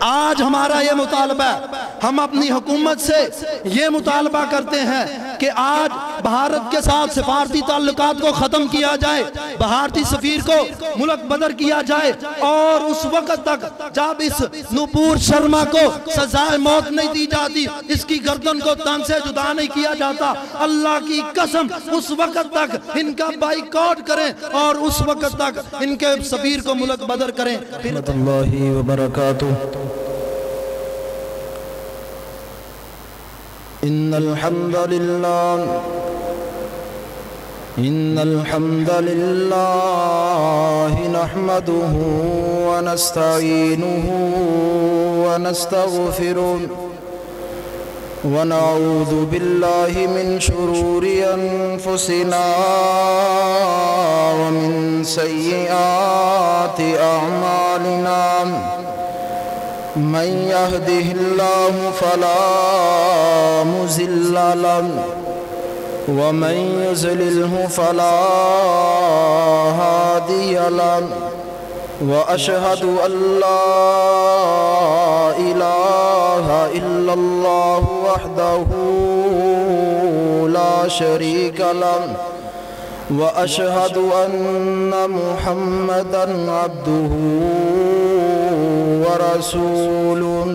آج ہمارا یہ مطالبہ ہے، ہم اپنی حکومت سے یہ مطالبہ کرتے ہیں کہ آج بھارت کے ساتھ سفارتی تعلقات کو ختم کیا جائے، بھارتی سفیر کو ملک بدر کیا جائے، اور اس وقت تک جب اس نپور شرما کو سزائے موت نہیں دی جاتی، اس کی گردن کو تن سے جدا نہیں کیا جاتا، اللہ کی قسم اس وقت تک ان کا بائیکاٹ کریں اور اس وقت تک ان کے سفیر کو ملک بدر کریں۔ رحمت اللہ وبرکاتہ۔ ان الحمد للہ نحمده ونستعینه ونستغفره ونعوذ بالله من شرور انفسنا ومن سیئات اعمالنا من يهده الله فلا مضل له ومن يضلله فلا هادي له وأشهد أن لا إله إلا الله وحده لا شريك له وأشهد أن محمدًا عبده ورسوله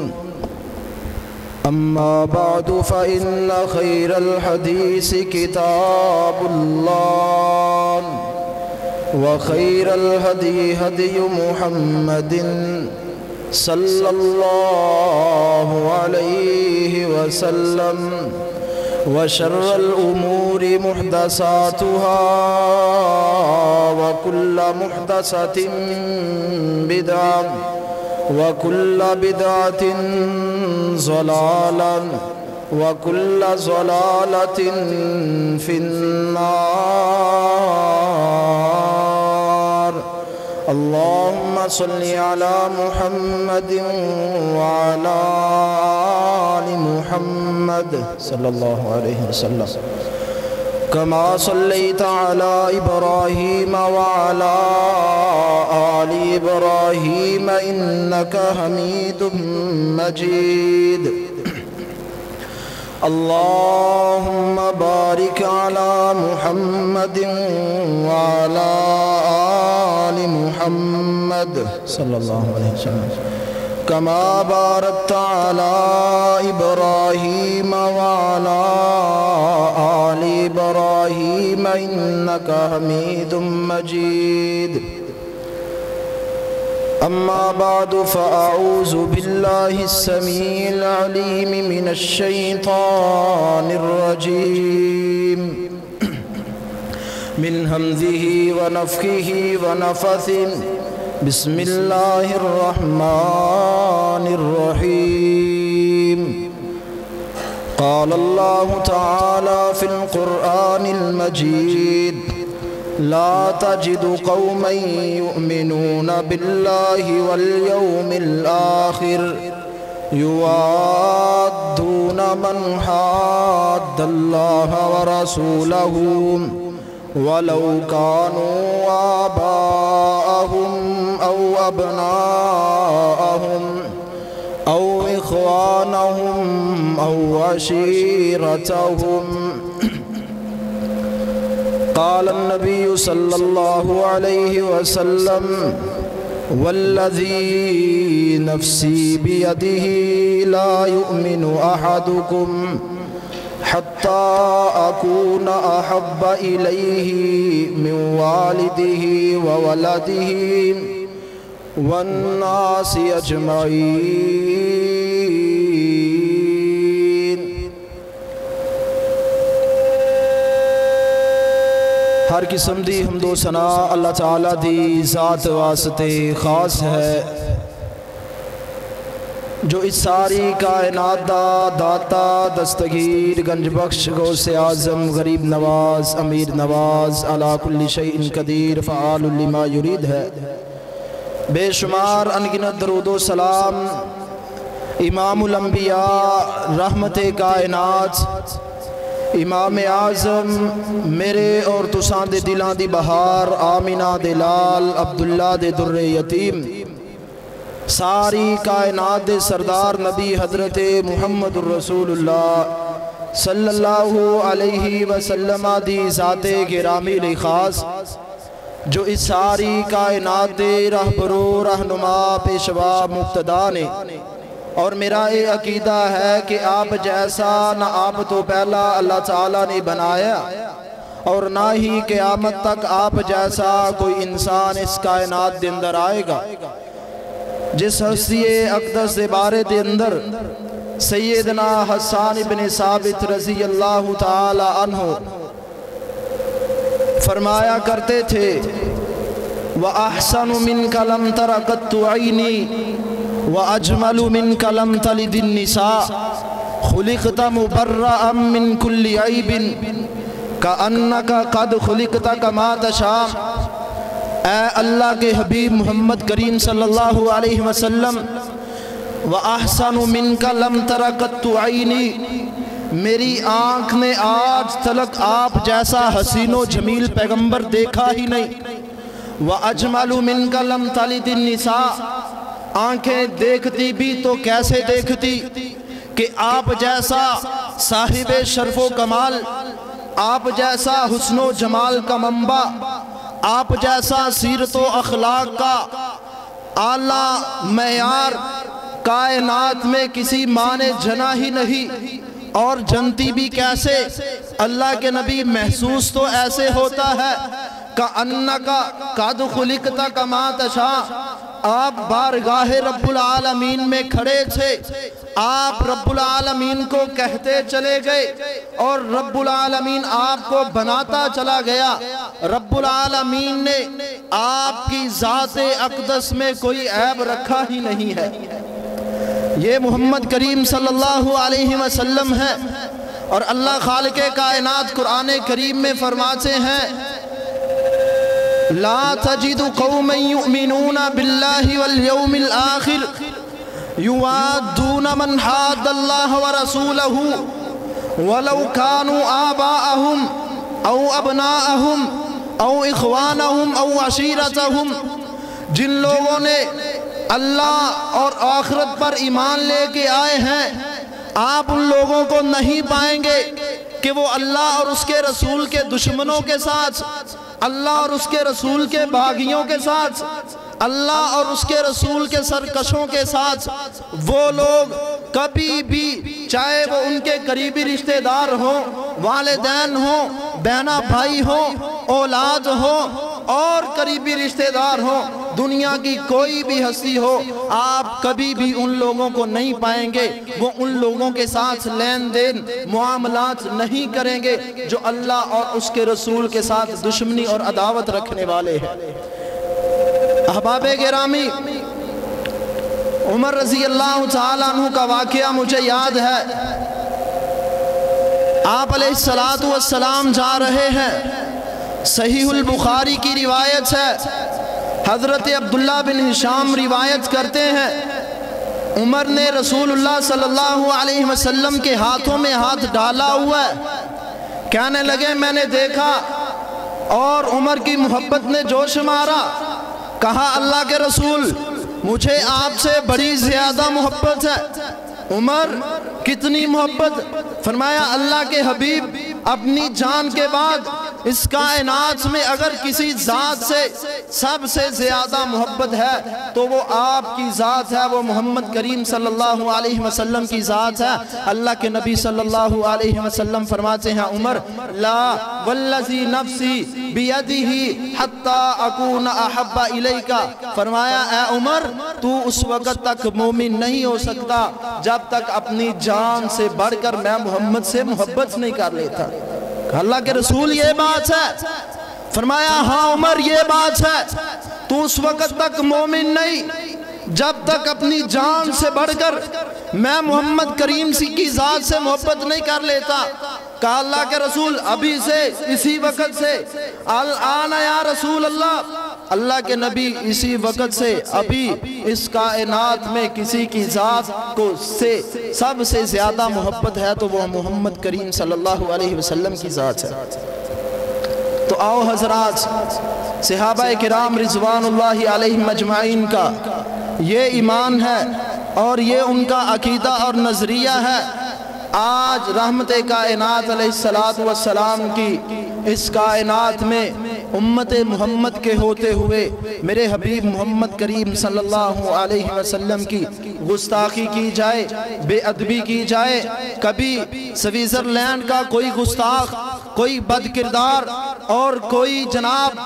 أما بعد فإن خير الحديث كتاب الله وخير الهدي هدي محمد صلى الله عليه وسلم وشر الأمور محدثاتها وكل محدثة بدعة وكل بدعة ضلالة وكل ضلالة في النار اللهم صل على محمد وعلى آل محمد صلى الله عليه وسلم كما صليت على إبراهيم وعلى آل إبراهيم إنك حميد مجيد اللهم بارك على محمد وعلى آل محمد صلى الله عليه وسلم كما باركت على إبراهيم وعلى آل إبراهيم إنك حميد مجيد أما بعد فأعوذ بالله السميع العليم من الشيطان الرجيم من همزه ونفخه ونفثه بسم الله الرحمن الرحيم قال الله تعالى في القرآن المجيد لا تجد قوما يؤمنون بالله واليوم الآخر يوادون من حاد الله ورسوله ولو كانوا آباءهم أو أبناءهم أو إخوانهم أو عشيرتهم قال النبي صلى الله عليه وسلم والذي نفسي بيده لا يؤمن أحدكم حتى أكون أحب إليه من والده وولده والناس أجمعين ہر قسم دی حمد و ثنا اللہ تعالیٰ دی ذات واسطے خاص ہے جو اس ساری کائنات دا داتا دستگیر گنج بخش غوث اعظم غریب نواز امیر نواز علی کل شیء قدیر فعال لما یرید ہے۔ بے شمار انگنت درود و سلام امام الانبیاء رحمت کائنات امام اعظم میرے اور تساں دے دلان دی بہار آمینہ دے لال عبداللہ دے در یتیم ساری کائنات دے سردار نبی حضرت محمد الرسول اللہ صلی اللہ علیہ وسلم دی ذات گرامی لی خاص جو اس ساری کائنات دے رہبرو رہنما پیشوا مقتدا نے، اور میرا یہ عقیدہ ہے کہ آپ جیسا نہ آپ تو پہلا اللہ تعالیٰ نے بنایا اور نہ ہی قیامت تک آپ جیسا کوئی انسان اس کائنات دے اندر آئے گا۔ جس ہستی اقدس دے بارے دے اندر سیدنا حسان بن ثابت رضی اللہ تعالی عنہ فرمایا کرتے تھے وَأَحْسَنُ مِنْكَ لَمْ تَرَ قَطُّ عَيْنِي وَأَجْمَلُ مِنْكَ لَمْ تَلِدِ النِّسَاء خُلِقْتَ مُبَرَّأً مِنْ كُلِّ عَيْبٍ كَأَنَّكَ قَدْ خُلِقْتَ كَمَا تَشَاءُ۔ اے اللہ کے حبیب محمد کریم صلی اللہ علیہ وسلم، وَأَحْسَنُ مِنْكَ لَمْ تَرَ قَطُّ عَيْنِي، میری آنکھ نے آج تلک آپ جیسا حسین و جمیل پیغمبر دیکھا ہی نہیں۔ وَأَجْمَلُ مِنْكَ لَمْ تَلِدِ النِّسَاء، آنکھیں دیکھتی بھی تو کیسے دیکھتی کہ آپ جیسا صاحب شرف و کمال، آپ جیسا حسن و جمال کا منبع، آپ جیسا سیرت و اخلاق کا اعلیٰ معیار کائنات میں کسی ماں نے جنا ہی نہیں، اور جنتی بھی کیسے؟ اللہ کے نبی محسوس تو ایسے ہوتا ہے کَأَنَّكَ قَدْ خُلِقْتَ كَمَا تَشَاءُ۔ آپ بارگاہ رب العالمین میں کھڑے تھے، آپ رب العالمین کو کہتے چلے گئے اور رب العالمین آپ کو بناتا چلا گیا۔ رب العالمین نے آپ کی ذات اقدس میں کوئی عیب رکھا ہی نہیں ہے۔ یہ محمد کریم صلی اللہ علیہ وسلم ہے، اور اللہ خالق کائنات قرآن کریم میں فرماتے ہیں لا تجد قوما يؤمنون بالله واليوم الآخر يوادون من حاد الله ورسوله ولو كانوا آباءهم أو أبناءهم أو إخوانهم أو عشيرتهم۔ جن لوگوں نے اللہ اور آخرت پر ایمان لے کے آئے ہیں، آپ ان لوگوں کو نہیں پائیں گے کہ وہ اللہ اور اس کے رسول کے دشمنوں کے ساتھ، اللہ اور اس کے رسول کے باغیوں کے ساتھ، اللہ اور اس کے رسول کے سرکشوں کے ساتھ وہ لوگ کبھی بھی، چاہے وہ ان کے قریبی رشتہ دار ہوں، والدین ہوں، بہنا بھائی ہوں، اولاد ہوں اور قریبی رشتہ دار ہوں، دنیا کی کوئی بھی ہستی ہو، آپ کبھی بھی ان لوگوں کو نہیں پائیں گے وہ ان لوگوں کے ساتھ لین دین معاملات نہیں کریں گے جو اللہ اور اس کے رسول کے ساتھ دشمنی اور عداوت رکھنے والے ہیں۔ احباب گرامی، عمر رضی اللہ تعالیٰ عنہ کا واقعہ مجھے یاد ہے۔ آپ علیہ السلام جا رہے ہیں، صحیح البخاری کی روایت ہے، حضرت عبداللہ بن ہشام روایت کرتے ہیں عمر نے رسول اللہ صلی اللہ علیہ وسلم کے ہاتھوں میں ہاتھ ڈالا ہوا ہے، کہنے لگے میں نے دیکھا، اور عمر کی محبت نے جوش مارا، کہا اللہ کے رسول مجھے آپ سے بڑی زیادہ محبت ہے۔ عمر کتنی محبت؟ فرمایا اللہ کے حبیب اپنی جان کے بعد اس کائنات میں اگر کسی ذات سے سب سے زیادہ محبت ہے تو وہ آپ کی ذات ہے، وہ محمد کریم صلی اللہ علیہ وسلم کی ذات ہے۔ اللہ کے نبی صلی اللہ علیہ وسلم فرماتے ہیں عمر لا والذی نفسی بیدہ حتی اکون احب الیکا، فرمایا اے عمر تو اس وقت تک مومن نہیں ہو سکتا جب تک اپنی جان سے بڑھ کر میں محمد سے محبت نہیں کر لیتا۔ اللہ کے رسول یہ بات ہے؟ فرمایا ہاں عمر یہ بات ہے، تو اس وقت تک مومن نہیں جب تک اپنی جان سے بڑھ کر میں محمد کریم کی ذات سے محبت نہیں کر لیتا۔ کہا اللہ کے رسول ابھی سے، اسی وقت سے، الآن یا رسول اللہ، اللہ کے نبی اسی وقت سے ابھی اس کائنات میں کسی کی ذات کو سے سب سے زیادہ محبت ہے تو وہ محمد کریم صلی اللہ علیہ وسلم کی ذات ہے۔ تو آؤ حضرات، صحابہ کرام رضوان اللہ علیہم اجمعین کا یہ ایمان ہے اور یہ ان کا عقیدہ اور نظریہ ہے۔ آج رحمت کائنات علیہ السلام کی اس کائنات میں امت محمد کے ہوتے ہوئے میرے حبیب محمد کریم صلی اللہ علیہ وسلم کی گستاخی کی جائے، بے ادبی کی جائے۔ کبھی سوئٹزرلینڈ کا کوئی گستاخ، کوئی بد کردار اور کوئی جناب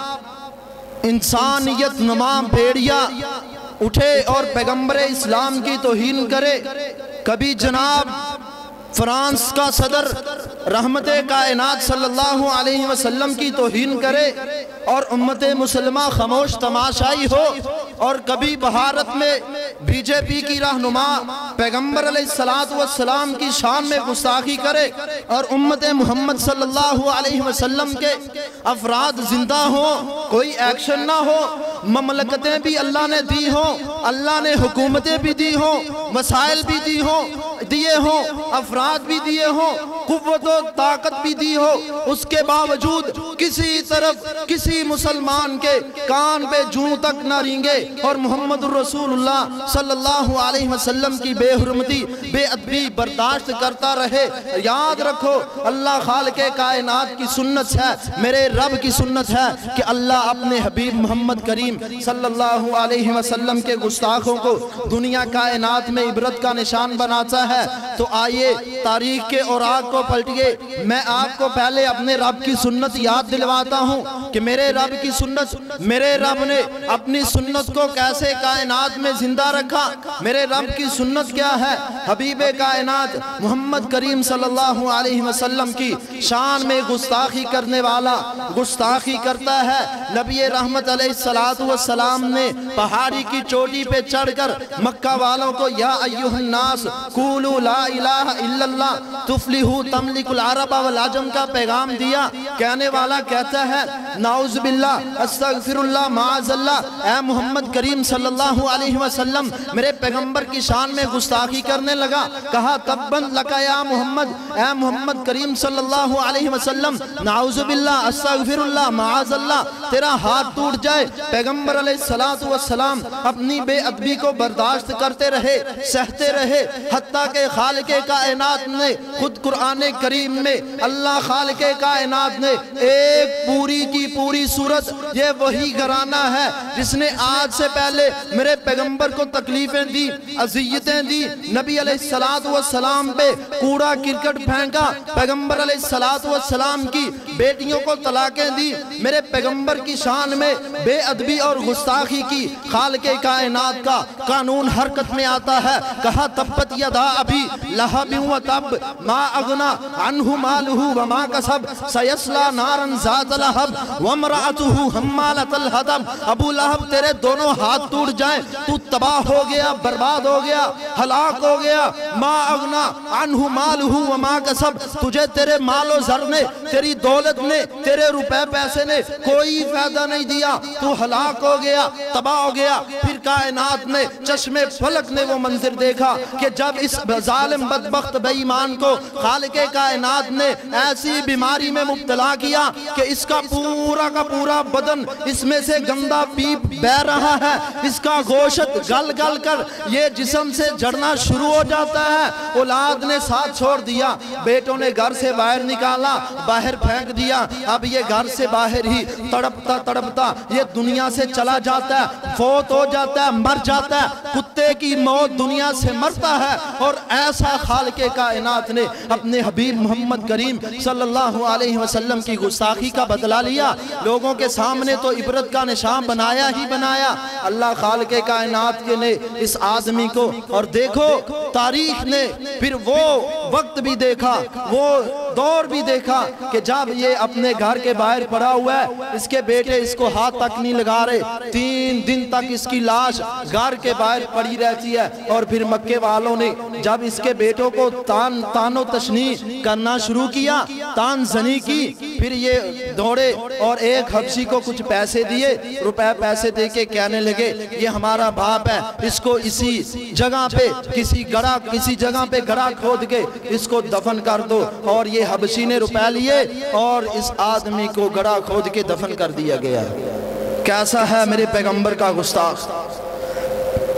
انسانیت نما بھیڑیا اٹھے اور پیغمبر اسلام کی توہین کرے، کبھی جناب فرانس کا صدر رحمت کائنات صلی اللہ علیہ وسلم کی توہین کرے اور امت مسلمہ خاموش تماشائی ہو، اور کبھی بھارت میں بی جے پی کی رہنما پیغمبر علیہ السلام کی شان میں گستاخی کرے اور امت محمد صلی اللہ علیہ وسلم کے افراد زندہ ہوں، کوئی ایکشن نہ ہو۔ مملکتیں بھی اللہ نے دی ہوں، اللہ نے حکومتیں بھی دی ہوں، وسائل بھی دیے ہوں، افراد بھی دیے ہوں، قوت و طاقت بھی دی ہو، اس کے باوجود کسی طرف کسی مسلمان کے کان پہ جوں تک نہ رینگے اور محمد الرسول اللہ صلی اللہ علیہ وسلم کی بے حرمتی، بے ادبی برداشت کرتا رہے۔ یاد رکھو، اللہ خالق کائنات کی سنت ہے، میرے رب کی سنت ہے کہ اللہ اپنے حبیب محمد کریم صلی اللہ علیہ وسلم کے گستاخوں کو دنیا کائنات میں عبرت کا نشان بناتا ہے۔ تو آئیے تاریخ کے اوراق کو پلٹیے، میں آپ کو پہلے اپنے رب کی سنت یاد دلواتا ہوں کہ میرے رب کی سنت، میرے رب نے اپنی سنت کو کیسے کائنات میں زندہ رکھا۔ میرے رب کی سنت کیا ہے؟ حبیب کائنات محمد کریم صلی اللہ علیہ وسلم کی شان میں گستاخی کرنے والا گستاخی کرتا ہے۔ نبی رحمت علیہ السلام نے پہاڑی کی چوٹی پہ چڑھ کر مکہ والوں کو یا ایھا الناس قولوا لا الہ الا اللہ تفلحوا تملک العرب والعجم کا پیغام دیا۔ کہنے والا کہتا ہے نعوذ باللہ، استغفر اللہ، معاذ اللہ، اے محمد کریم صلی اللہ علیہ وسلم میرے پیغمبر کی شان میں گستاخی کرنے لگا۔ کہا تبن لکا یا محمد، اے محمد کریم صلی اللہ علیہ وسلم نعوذ باللہ، استغفر اللہ، معاذ اللہ، تیرا ہاتھ ٹوٹ جائے۔ پیغمبر علیہ السلام اپنی بے ادبی کو برداشت کرتے رہے، سہتے رہے، حتیٰ کہ خالق کائنات نے خود قرآن کریم میں اللہ خالق کائنات نے ایک پوری کی پوری صورت، یہ وہی گھرانہ ہے جس نے آج سے پہلے میرے پیغمبر کو تکلیفیں دی، اذیتیں دی، نبی علیہ السلام پہ کوڑا کرکٹ پھینکا، پیغمبر علیہ السلام کی بیٹیوں کو طلاقیں دی، میرے پیغمبر کی شان میں بے ادبی اور گستاخی کی۔ خالق کائنات کا قانون حرکت میں آتا ہے۔ کہا تبت یدا ابی لہب وتب ما اغنا عنہ مالہ وما کسب سیصلی نارا ذات لہب وامرأتہ حمالۃ الحطب۔ ابو لہب تیرے دونوں ہاتھ ٹوٹ جائیں، تو تباہ ہو گیا، برباد ہو گیا، ہلاک ہو گیا۔ ما اغنا عنہ مالہ وما کسب، تجھے تیرے مال و زر نے، تیری دولت نے، تیرے روپے پیسے نے کوئی فائدہ نہیں دیا، تو ہلاک ہو گیا، تباہ ہو گیا۔ پھر کائنات نے چشم فلک نے وہ منظر دیکھا کہ جب اس ظالم بدبخت بے ایمان کو خالق کائنات نے ایسی بیماری میں مبتلا کیا کہ اس کا پورا کا پورا بدن اس میں سے گندا پیپ بہ رہا ہے، اس کا گوشت گل گل کر یہ جسم سے جڑنا شروع ہو جاتا ہے۔ اولاد نے ساتھ چھوڑ دیا، بیٹوں نے گھر سے باہر نکالا، باہر پھینک دیا، اب یہ گھر سے باہر ہی تڑپتا تڑپتا یہ دنیا سے چلا جاتا ہے، فوت ہو جاتا ہے، مر جاتا ہے، کتے کی موت دنیا سے مرتا ہے۔ اور ایسا خالق کائنات نے اپنے حبیب محمد کریم صلی اللہ علیہ وسلم کی گستاخی کا بدلہ لیا، لوگوں کے سامنے تو عبرت کا نشان بنایا ہی بنایا۔ اللہ خالق کائنات کے نے اس آدمی کو، اور دیکھو تاریخ نے پھر وہ وقت بھی دیکھا، وہ دور بھی دیکھا کہ جب یہ اپنے گھر کے باہر پڑا ہوا ہے، اس کے بیٹے اس کو ہاتھ تک نہیں لگا رہے، 3 دن تک اس کی لاش گھر کے باہر پڑی رہتی ہے۔ اور پھر مکے والوں نے جب اس کے بیٹوں کو تان و تشنیع کرنا شروع کیا، تان زنی کی، پھر یہ دوڑے اور ایک حبشی کو کچھ پیسے دیے، روپے پیسے دے کے کہنے لگے یہ ہمارا باپ ہے، اس کو اسی جگہ پہ کسی جگہ پہ گڑھا کھود کے اس کو دفن کر دو۔ اور یہ حبشی نے روپے لیے اور اس آدمی کو گڑھا کھود کے دفن کر دیا گیا۔ کیسا ہے میرے پیغمبر کا گستاخ!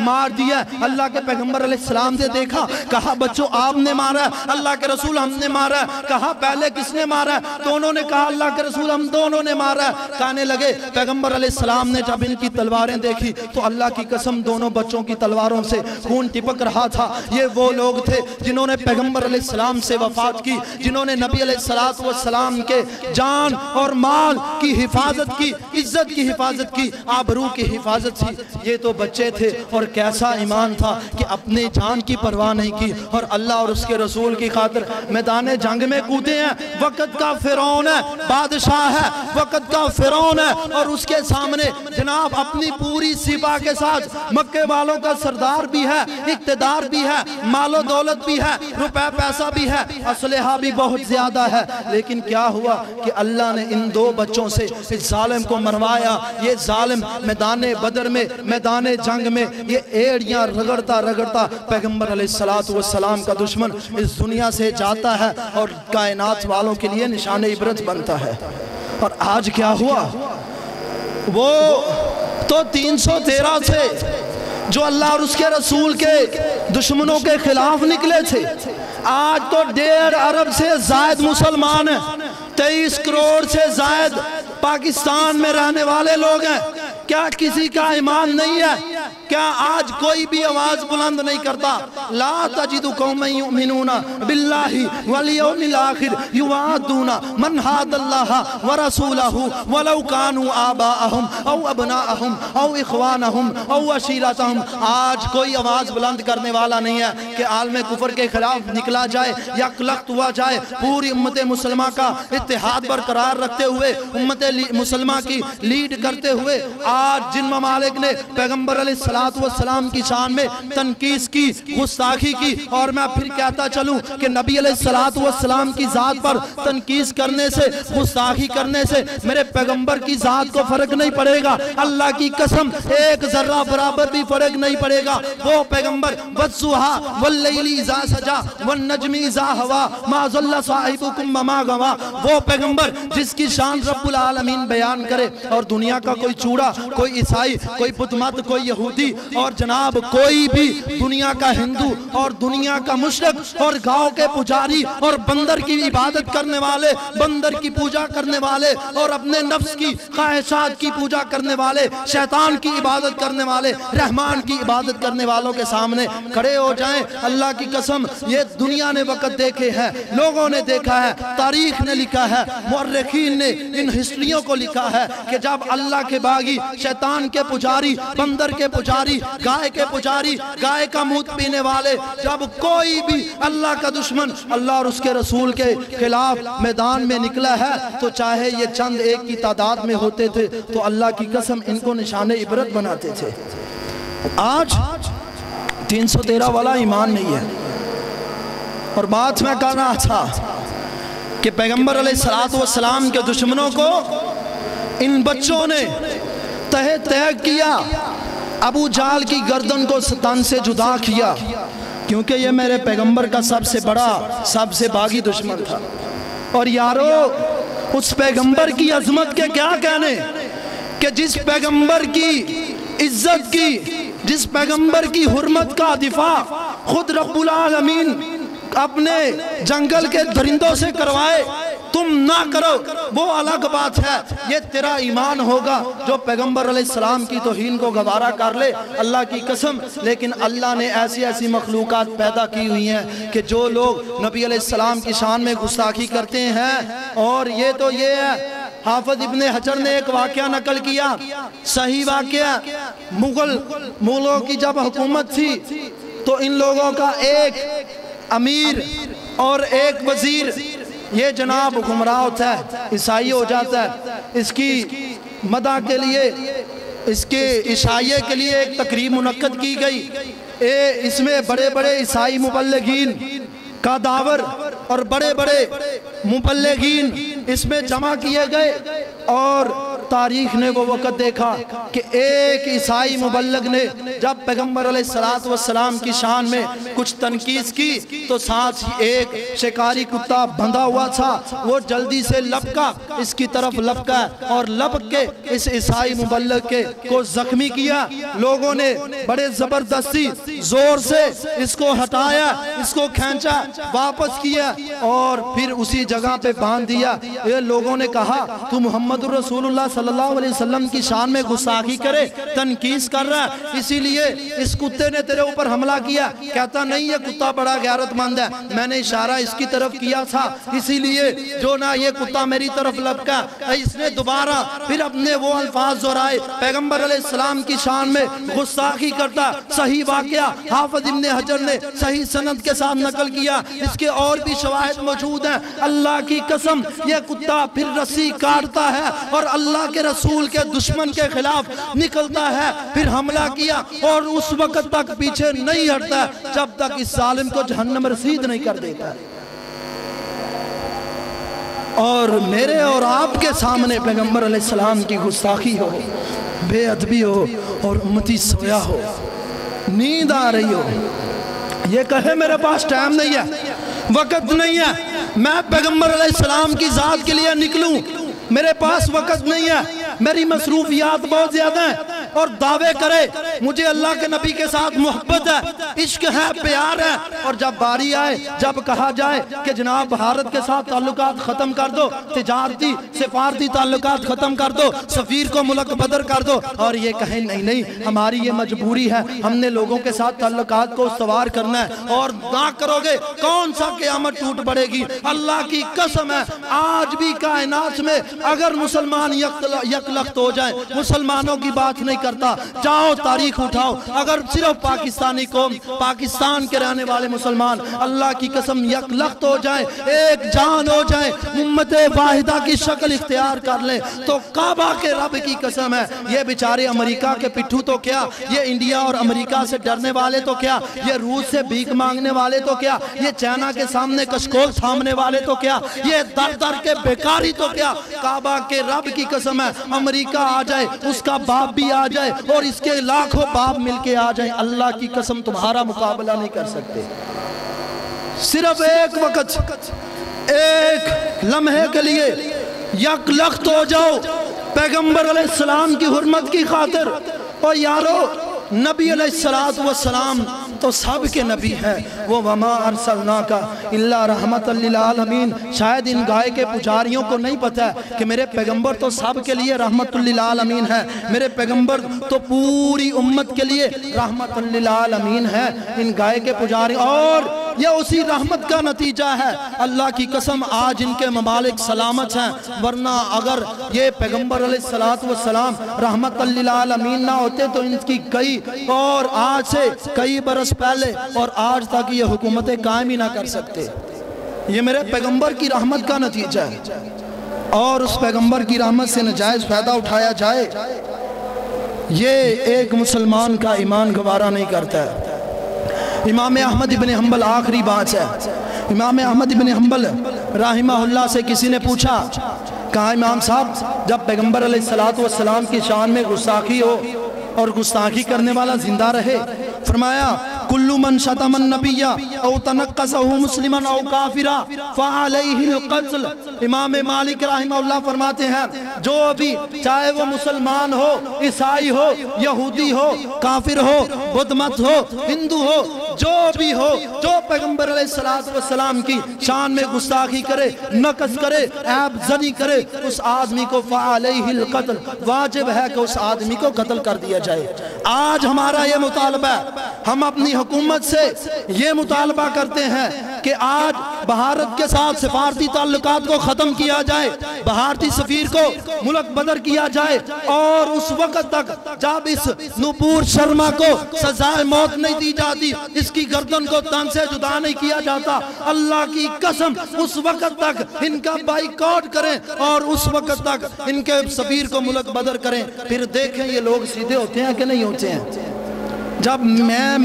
مار دیا۔ اللہ کے پیغمبر علیہ السلام سے دیکھا، کہا بچوں آپ نے مارا ہے، اللہ کے رسول ہم نے مارا ہے۔ کہا پہلے کس نے مارا ہے؟ تو انہوں نے کہا اللہ کے رسول ہم دونوں نے مارا ہے۔ کہنے لگے پیغمبر علیہ السلام نے جب ان کی تلواریں دیکھی تو اللہ کی قسم دونوں بچوں کی تلواروں سے خون ٹپک رہا تھا۔ یہ وہ لوگ تھے جنہوں نے پیغمبر علیہ السلام سے وفات کی، جنہوں نے نبی علیہ السلام کے جان اور مال کی حفاظت کی، عزت کی حفاظت کی، آبرو کی حفاظت کی۔ یہ تو بچے تھے، اور کیسا ایمان تھا کہ اپنے جان کی پرواہ نہیں کی اور اللہ اور اس کے رسول کی خاطر میدان جنگ میں کودے ہیں۔ وقت کا فرعون ہے، بادشاہ ہے، وقت کا فرعون ہے، اور اس کے سامنے جناب اپنی پوری سپاہ کے ساتھ مکے والوں کا سردار بھی ہے، اقتدار بھی ہے، مال و دولت بھی ہے، روپے پیسہ بھی ہے، اسلحہ بھی بہت زیادہ ہے۔ لیکن کیا ہوا کہ اللہ نے ان دو بچوں سے اس ظالم کو مروایا۔ یہ ظالم میدان بدر میں، میدان جنگ میں یہ ایڑیاں رگڑتا رگڑتا پیغمبر علیہ السلام کا دشمن اس دنیا سے جاتا ہے اور کائنات والوں کے لیے نشان عبرت بنتا ہے۔ اور آج کیا ہوا؟ وہ تو 313 تھے جو اللہ اور اس کے رسول کے دشمنوں کے خلاف نکلے تھے، آج تو 1.5 ارب سے زائد مسلمان ہیں، 23 کروڑ سے زائد پاکستان میں رہنے والے لوگ ہیں۔ کیا کسی کا ایمان نہیں ہے؟ کیا آج کوئی بھی آواز بلند نہیں کرتا؟ لا تجد قوما یؤمنون باللہ والیوم الآخر یوادون من حاد اللہ ورسولہ ولو کانوا آباءہم او ابناءہم او اخوانہم او عشیرتہم۔ آج کوئی آواز بلند کرنے والا نہیں ہے کہ عالم کفر کے خلاف نکلا جائے یا کلخت ہوا جائے۔ پوری امت مسلمہ کا اتحاد برقرار رکھتے ہوئے، امت مسلمہ کی لیڈ کرتے ہوئے، آج جن ممالک نے پیغمبر علیہ السلام کی شان میں تنقیص کی، گستاخی کی، اور میں پھر کہتا چلوں کہ نبی علیہ السلام کی ذات پر تنقیص کرنے سے، گستاخی کرنے سے میرے پیغمبر کی ذات کو فرق نہیں پڑے گا۔ اللہ کی قسم ایک ذرہ برابر بھی فرق نہیں پڑے گا۔ وہ پیغمبر وَالضُّحَىٰ وَاللَّيْلِ إِذَا سَجَىٰ وَالنَّجْمِ إِذَا هَوَىٰ مَا ضَلَّ صَاحِبُكُمْ وَمَا غَوَىٰ، وہ پیغمبر جس کی شان رب العالمین بیان کرے اور دنیا کا کوئی چوڑا، کوئی عیسائی، کوئی بت مت، کوئی یہودی اور جناب کوئی بھی دنیا کا ہندو اور دنیا کا مشرک اور گاؤں کے پجاری اور بندر کی عبادت کرنے والے، بندر کی پوجا کرنے والے اور اپنے نفس کی خواہشات کی پوجا کرنے والے، شیطان کی عبادت کرنے والے، رحمان کی عبادت کرنے والوں کے سامنے کھڑے ہو جائیں۔ اللہ کی قسم یہ دنیا نے وقت دیکھے ہیں، لوگوں نے دیکھا ہے، تاریخ نے لکھا ہے، مورخین نے ان ہسٹریوں کو لکھا ہے کہ جب اللہ کے باغی، شیطان کے پجاری، بندر کے پجاری، گائے کے پجاری، گائے کا مونت پینے والے، جب کوئی بھی اللہ کا دشمن اللہ اور اس کے رسول کے خلاف میدان میں نکلا ہے تو چاہے یہ چند ایک کی تعداد میں ہوتے تھے تو اللہ کی قسم ان کو نشان عبرت بناتے تھے۔ آج 313 والا ایمان نہیں ہے۔ اور بات میں کہہ رہا تھا کہ پیغمبر علیہ السلام کے دشمنوں کو ان بچوں نے تہ کیا، ابو جہل کی گردن کو تن سے جدا کیا، کیونکہ یہ میرے پیغمبر کا سب سے بڑا، سب سے باغی دشمن تھا۔ اور یارو اس پیغمبر کی عظمت کے کیا کہنے کہ جس پیغمبر کی عزت کی، جس پیغمبر کی حرمت کا دفاع خود رب العالمین اپنے جنگل کے درندوں سے کروائے، تم نہ کرو وہ الگ بات ہے۔ یہ تیرا ایمان ہوگا جو پیغمبر علیہ السلام کی توہین کو گوارا کر لے، اللہ کی قسم۔ لیکن اللہ نے ایسی ایسی مخلوقات پیدا کی ہوئی ہیں کہ جو لوگ نبی علیہ السلام کی شان میں گستاخی کرتے ہیں، اور یہ تو یہ ہے، حافظ ابن حجر نے ایک واقعہ نقل کیا، صحیح واقعہ، مغلوں کی جب حکومت تھی تو ان لوگوں کا ایک امیر اور ایک وزیر یہ جناب گمراہ ہوتا ہے، عیسائی ہو جاتا ہے۔ اس کی مدح کے لیے، اس کے عیسائیے کے لیے ایک تقریب منعقد کی گئی، اس میں بڑے بڑے عیسائی مبلغین کا داور اور بڑے بڑے مبلغین اس میں جمع کیے گئے اور تاریخ نے وہ وقت دیکھا کہ ایک عیسائی مبلغ نے جب پیغمبر علیہ السلام کی شان میں کچھ تنقید کی تو ساتھ ہی ایک شکاری کتا بندھا ہوا تھا، وہ جلدی سے لپکا، اس کی طرف لپکا اور لپک کے اس عیسائی مبلغ کو زخمی کیا۔ لوگوں نے بڑے زبردستی زور سے اس کو ہٹایا، اس کو کھینچا، واپس کیا اور پھر اسی جگہ پہ باندھ دیا۔ یہ لوگوں نے کہا تو محمد رسول اللہ صلی اللہ علیہ وسلم کی شان میں گستاخی کرے، تنقید کر رہا ہے، اسی لیے اس کتے نے تیرے اوپر حملہ کیا۔ کہتا نہیں، یہ کتا بڑا غیرت مند ہے، میں نے اشارہ اس کی طرف کیا تھا، اسی لیے جو نہ یہ کتا میری طرف لپکا۔ اس نے دوبارہ پھر اپنے وہ الفاظ دہرائے، پیغمبر علیہ السلام کی شان میں گستاخی کرتا۔ صحیح واقعہ حافظ ابن حجر نے صحیح سند کے ساتھ نقل کیا، اس کے اور بھی شواہد موجود ہیں۔ اللہ کی قسم یہ کتا پھر رسی کاٹتا ہے اور اللہ کے رسول کے دشمن کے خلاف نکلتا ہے، پھر حملہ کیا اور اس وقت تک پیچھے نہیں ہٹتا جب تک اس ظالم کو جہنم رسید نہیں کر دیتا۔ اور میرے اور آپ کے سامنے پیغمبر علیہ السلام کی گستاخی ہو، بے ادبی ہو اور امتی سویا ہو، نیند آ رہی ہو، یہ کہے میرے پاس ٹائم نہیں ہے، وقت نہیں ہے، میں پیغمبر علیہ السلام کی ذات کے لیے نکلوں، میرے پاس وقت نہیں ہے، میری مصروفیات بہت زیادہ ہیں، اور دعوے کرے مجھے اللہ کے نبی کے ساتھ محبت ہے، عشق ہے، پیار ہے، اور جب باری آئے، جب کہا جائے کہ جناب بھارت کے ساتھ تعلقات ختم کر دو، تجارتی سفارتی تعلقات ختم کر دو، سفیر کو ملک بدر کر دو، اور یہ کہیں نہیں نہیں ہماری یہ مجبوری ہے، ہم نے لوگوں کے ساتھ تعلقات کو استوار کرنا ہے، اور نہ کرو گے کون سا قیامت ٹوٹ پڑے گی۔ اللہ کی قسم ہے آج بھی کائنات میں اگر مسلمان یکلخت ہو جائیں، مسلمانوں کی بات نہیں کرتا، جاؤ تاریخ اٹھاؤ، اگر صرف پاکستانی قوم، پاکستان کے رہنے والے مسلمان اللہ کی قسم یکلخت ہو جائیں، ایک جان ہو جائیں، امت واحدہ کی شکل اختیار کر لیں، تو کعبہ کے رب کی قسم ہے یہ بیچارے امریکہ کے پٹھو تو کیا، یہ انڈیا اور امریکہ سے ڈرنے والے تو کیا، یہ روس سے بھیک مانگنے والے تو کیا، یہ چائنا کے سامنے کشکول تھامنے والے تو کیا، یہ در در کے بیکاری تو کیا، کعبہ کے رب کی قسم ہے امریکہ آ جائے، اس کا باپ بھی آ جائے اور اس کے لاکھوں باپ مل کے آ جائیں، اللہ کی قسم تمہارا مقابلہ نہیں کر سکتے۔ صرف ایک وقت، ایک لمحے کے لیے یک لخت ہو جاؤ پیغمبر علیہ السلام کی حرمت کی خاطر۔ اور یارو نبی علیہ السلام تو سب کے نبی ہے، وہ وما ارسلناک الا رحمت للعالمین۔ شاید ان گائے کے پجاریوں کو نہیں پتا ہے کہ میرے پیغمبر تو سب کے لیے رحمت للعالمین ہے، میرے پیغمبر تو پوری امت کے لیے رحمت للعالمین ہے۔ ان گائے کے پجاری اور یہ اسی رحمت کا نتیجہ ہے۔ اللہ کی قسم آج ان کے ممالک سلامت ہیں، ورنہ اگر یہ پیغمبر علیہ السلام رحمت للعالمین نہ ہوتے تو ان کی کئی اور آج سے کئی برس پہلے اور آج تک یہ حکومتیں قائم ہی نہ کر سکتے۔ یہ میرے پیغمبر کی رحمت کا نتیجہ ہے، اور اس پیغمبر کی رحمت سے نجائز فائدہ اٹھایا جائے یہ ایک مسلمان کا ایمان گوارا نہیں کرتا ہے۔ امام احمد ابن حنبل آخری بات ہے، امام احمد ابن حنبل رحمہ اللہ سے کسی نے پوچھا، کہا امام صاحب جب پیغمبر علیہ السلام کی شان میں گستاخی ہو اور گستاخی کرنے والا زندہ رہے، فرمایا کل من شتم النبی او تنقصہ مسلما او کافرا فعلیہ القتل۔ امام مالک رحمہ اللہ فرماتے ہیں جو بھی چاہے وہ مسلمان ہو، عیسائی ہو، یہودی ہو، کافر ہو، بدھ مت ہو، ہندو ہو، جو بھی ہو، جو پیغمبر علیہ السلام کی شان میں گستاخی کرے، نقص کرے، عیب زنی کرے، اس آدمی کو فعلیہ القتل، واجب ہے کہ اس آدمی کو قتل کر دیا جائے۔ آج ہمارا یہ مطالبہ ہے، ہم اپنی حکومت سے یہ مطالبہ کرتے ہیں کہ آج بھارت کے ساتھ سفارتی تعلقات کو ختم کیا جائے، بھارتی سفیر کو ملک بدر کیا جائے، اور اس وقت تک جب اس نپور شرما کو سزائے موت نہیں دی جاتی، اس کی گردن کو تن سے جدا نہیں کیا جاتا، اللہ کی قسم اس وقت تک ان کا بائیکاٹ کریں اور اس وقت تک ان کے سفیر کو ملک بدر کریں، پھر دیکھیں یہ لوگ سیدھے ہوتے ہیں کہ نہیں ہوتے ہیں۔ جب میں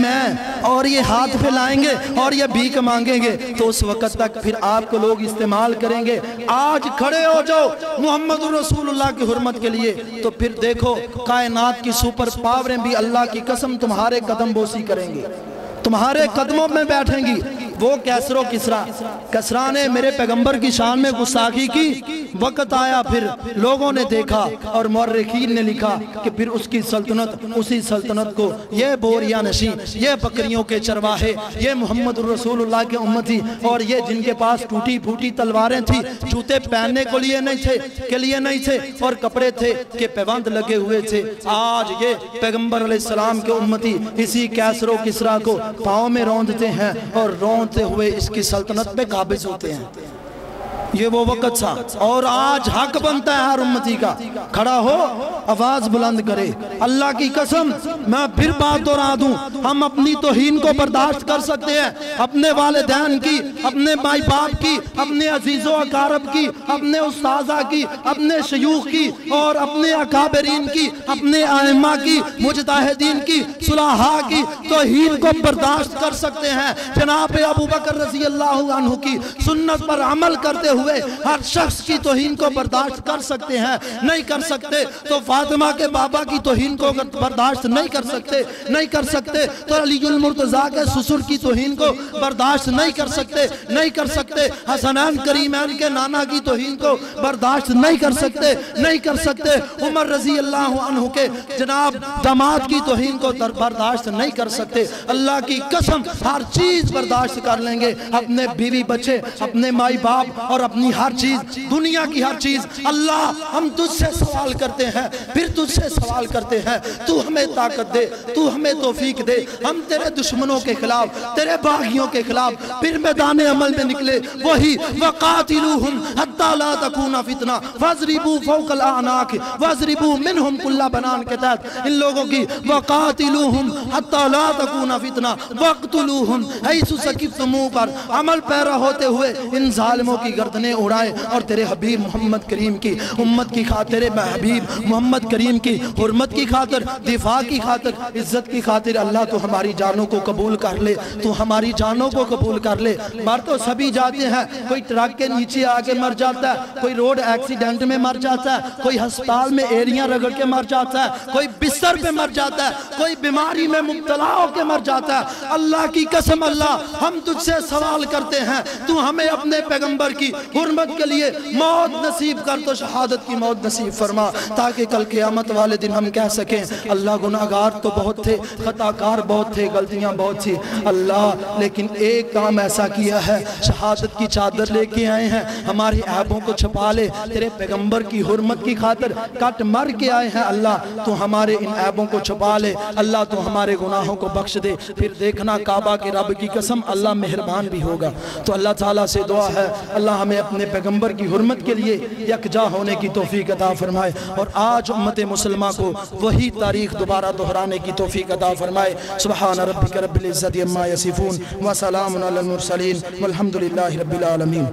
اور یہ ہاتھ پہ لائیں گے اور یہ بھیک مانگیں گے تو اس وقت تک پھر آپ کو لوگ استعمال کریں گے۔ آج کھڑے ہو جاؤ محمد رسول اللہ کی حرمت کے لیے، تو پھر دیکھو کائنات کی سپر پاوریں بھی اللہ کی قسم تمہارے قدم بوسی کریں گے، تمہارے قدموں میں بیٹھیں گی۔ وہ کیسر و کسرا نے میرے پیغمبر کی شان میں گستاخی کی، وقت آیا پھر لوگوں نے دیکھا اور مورخین نے لکھا کہ پھر اس کی سلطنت، اسی سلطنت کو یہ بوریا نشیں، یہ بکریوں کے چرواہے، یہ محمد رسول اللہ کے امتی اور یہ جن کے پاس ٹوٹی پھوٹی تلواریں تھی، جوتے پہننے کے لیے نہیں تھے اور کپڑے تھے کہ پیوند لگے ہوئے تھے، آج یہ پیغمبر علیہ السلام کے امتی اسی کیسر و کسرا کو پاؤں میں روندتے ہیں اور روندتے ہوئے اس کی سلطنت پہ قابض ہوتے ہیں۔ یہ وہ وقت تھا اور آج حق بنتا ہے ہر امتی کا، کھڑا ہو آواز بلند کرے۔ اللہ کی قسم میں پھر بات دہرا دوں، ہم اپنی توہین کو برداشت کر سکتے ہیں، اپنے والدین کی، اپنے مائی باپ کی، اپنے عزیز و اقارب کی، اپنے استاذہ کی، اپنے شیوخ کی اور اپنے اکابرین کی، اپنے ائمہ کی، مجتہدین کی، صلحاء کی توہین کو برداشت کر سکتے ہیں۔ جناب ابوبکر رضی اللہ عنہ کی سنت پر عمل کرتے ہوئے ہر شخص کی توہین کو برداشت کر سکتے ہیں، نہیں کر سکتے تو فاطمہ کے بابا کی توہین کو برداشت نہیں کر سکتے تو علی المرتضیٰ کے سسر کی توہین کو برداشت نہیں کر سکتے حسنین کریمین کے نانا کی توہین کو برداشت نہیں کر سکتے عمر رضی اللہ عنہ کے جناب داماد کی توہین کو برداشت نہیں کر سکتے۔ اللہ کی قسم ہر چیز برداشت کر لیں گے، اپنے بیوی بچے، اپنے مائی باپ اور اپنی ہر چیز، دنیا کی ہر چیز۔ اللہ ہم تجھ سے سوال کرتے ہیں، پھر تجھ سے سوال کرتے ہیں، تو ہمیں طاقت دے، تو ہمیں توفیق دے، ہم تیرے دشمنوں کے خلاف، تیرے باغیوں کے خلاف پھر میدان عمل میں نکلے۔ وہی وَقَاتِلُوهُمْ حَتَّى لَا تَكُونَ فِتْنَةٌ وَاضْرِبُوا فَوْقَ الْأَعْنَاقِ وَاضْرِبُوا مِنْهُمْ كُلَّ بَنَانٍ کے تحت ان لوگوں کی وَقَاتِلُوهُمْ حَتَّى لَا تَكُونَ فِتْنَةٌ وَاقْتُلُوهُمْ حَيْثُ ثَقِفْتُمُوهُمْ پر عمل پیرا ہوتے ہوئے ان ظالموں کی گردنیں اڑائے اور تیرے حبیب محمد کریم کی امت کی خاطر، حبیب محمد کریم کی حرمت کی خاطر، دفاع کی خاطر، عزت کی خاطر اللہ تو ہماری جانوں کو قبول کر لے، تو ہماری جانوں کو قبول کر لے۔ مر تو سبھی جاتے ہیں، کوئی ٹرک کے نیچے آگے مر جاتا ہے، کوئی روڈ ایکسیڈنٹ میں مر جاتا ہے، کوئی ہسپتال میں ایریاں رگڑ کے مر جاتا ہے، کوئی بستر پہ مر جاتا ہے، کوئی بیماری میں مبتلا ہو کے مر جاتا ہے۔ اللہ کی قسم اللہ ہم تجھ سے سوال کرتے ہیں، تو ہمیں اپنے پیغمبر کی حرمت کے لیے موت نصیب کر، تو شہادت کی موت نصیب فرما، تاکہ کل قیامت والے دن ہم کہہ سکیں اللہ گناہگار تو بہت تھے، خطاکار بہت تھے، غلطیاں بہت تھی اللہ، لیکن ایک کام ایسا کیا ہے، شہادت کی چادر لے کے آئے ہیں، ہماری عیبوں کو چھپا لے، تیرے پیغمبر کی حرمت کی خاطر کٹ مر کے آئے ہیں اللہ، تو ہمارے ان عیبوں کو چھپا لے اللہ، تو ہمارے گناہوں کو بخش دے۔ پھر دیکھنا کعبہ کے رب کی قسم اللہ مہربان بھی ہوگا۔ تو اللہ تعالیٰ سے دعا ہے اللہ ہمیں اپنے پیغمبر کی حرمت کے لیے یکجا ہونے کی توفیق عطا فرمائے، اور آج امت مسلمہ کو وہی تاریخ دوبارہ دہرانے کی توفیق عطا فرمائے۔ سبحان ربک رب العزت عما یصفون وسلام علی المرسلین والحمدللہ رب العالمین۔